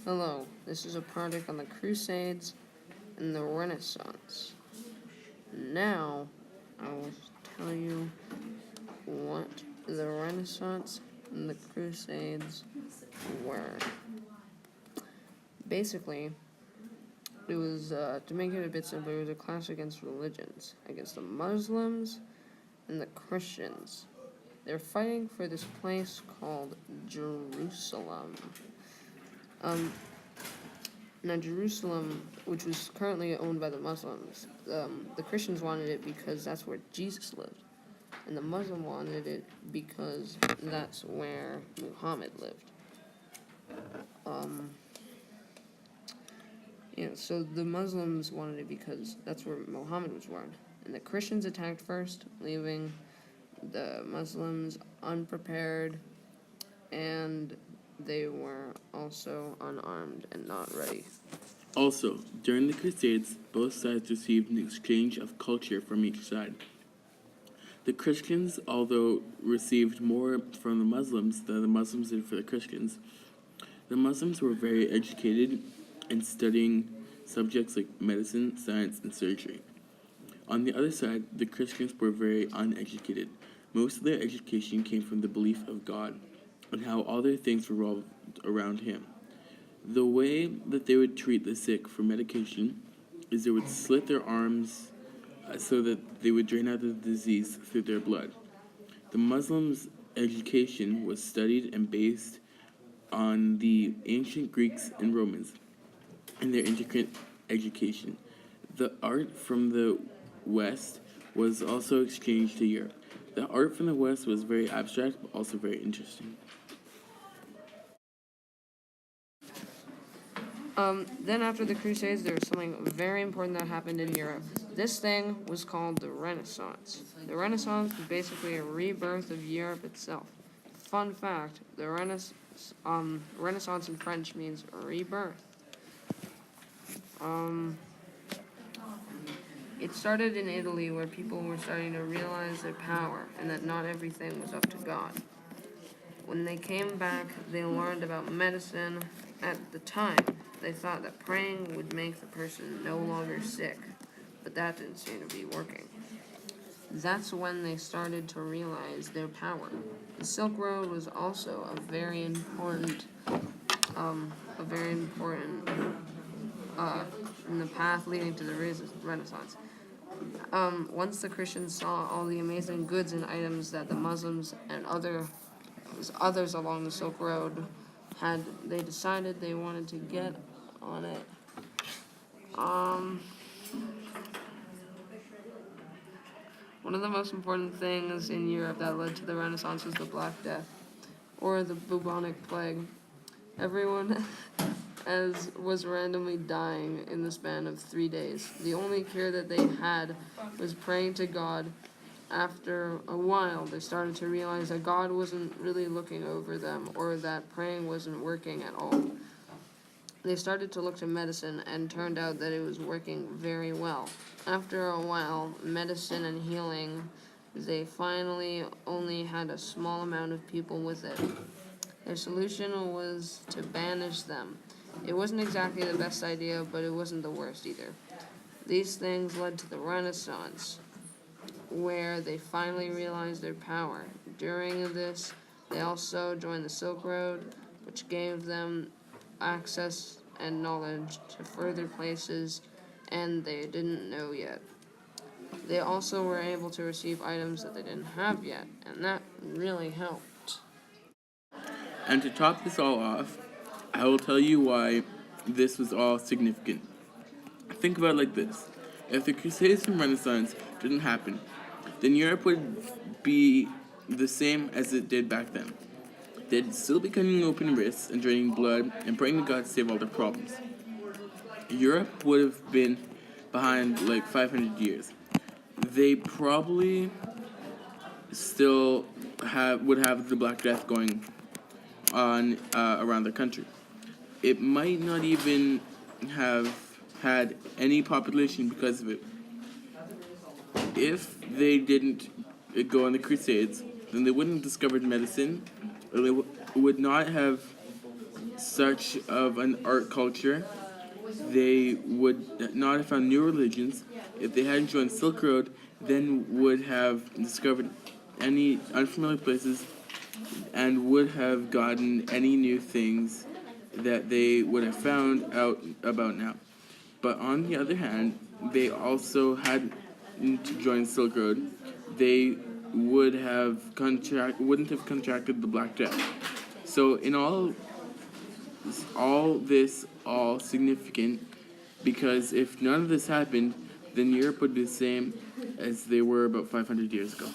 Hello, this is a project on the Crusades and the Renaissance. Now, I will tell you what the Renaissance and the Crusades were. Basically, it was, to make it a bit simpler, it was a clash against religions, against the Muslims and the Christians. They're fighting for this place called Jerusalem. Now, Jerusalem, which was currently owned by the Muslims, the Christians wanted it because that's where Jesus lived, and the Muslim wanted it because that's where Muhammad lived. So the Muslims wanted it because that's where Muhammad was born, and the Christians attacked first, leaving the Muslims unprepared, and they were also unarmed and not ready. Also, during the Crusades, both sides received an exchange of culture from each side. The Christians, although received more from the Muslims than the Muslims did for the Christians, the Muslims were very educated in studying subjects like medicine, science, and surgery. On the other side, the Christians were very uneducated. Most of their education came from the belief of God and how all their things revolved around Him. The way that they would treat the sick for medication is they would slit their arms so that they would drain out the disease through their blood. The Muslims' education was studied and based on the ancient Greeks and Romans and their intricate education. The art from the West was also exchanged to Europe. The art from the West was very abstract, but also very interesting. Then after the Crusades, there was something very important that happened in Europe. This thing was called the Renaissance. The Renaissance was basically a rebirth of Europe itself. Fun fact, the Renaissance in French means rebirth. It started in Italy, where people were starting to realize their power and that not everything was up to God. When they came back, they learned about medicine. At the time, they thought that praying would make the person no longer sick, but that didn't seem to be working. That's when they started to realize their power. The Silk Road was also a very important in the path leading to the Renaissance. Once the Christians saw all the amazing goods and items that the Muslims and others along the Silk Road had, they decided they wanted to get on it. One of the most important things in Europe that led to the Renaissance was the Black Death, or the bubonic plague. Everyone was randomly dying in the span of 3 days. The only cure that they had was praying to God. After a while, they started to realize that God wasn't really looking over them, or that praying wasn't working at all. They started to look to medicine, and turned out that it was working very well. After a while, medicine and healing, they finally only had a small amount of people with it. Their solution was to banish them. It wasn't exactly the best idea, but it wasn't the worst either. These things led to the Renaissance, where they finally realized their power. During this, they also joined the Silk Road, which gave them access and knowledge to further places and they didn't know yet. They also were able to receive items that they didn't have yet, and that really helped. And to top this all off, I will tell you why this was all significant. Think about it like this. If the Crusades and Renaissance didn't happen, then Europe would be the same as it did back then. They'd still be cutting open wrists and draining blood and praying to God to save all their problems. Europe would have been behind like 500 years. They probably still would have the Black Death going on around their country. It might not even have had any population because of it. If they didn't go on the Crusades, then they wouldn't have discovered medicine, or they would not have such of an art culture, they would not have found new religions. If they hadn't joined Silk Road, then would have discovered any unfamiliar places and would have gotten any new things that they would have found out about now. But on the other hand, they also had to join Silk Road. They wouldn't have contracted the Black Death. So in all significant, because if none of this happened, then Europe would be the same as they were about 500 years ago.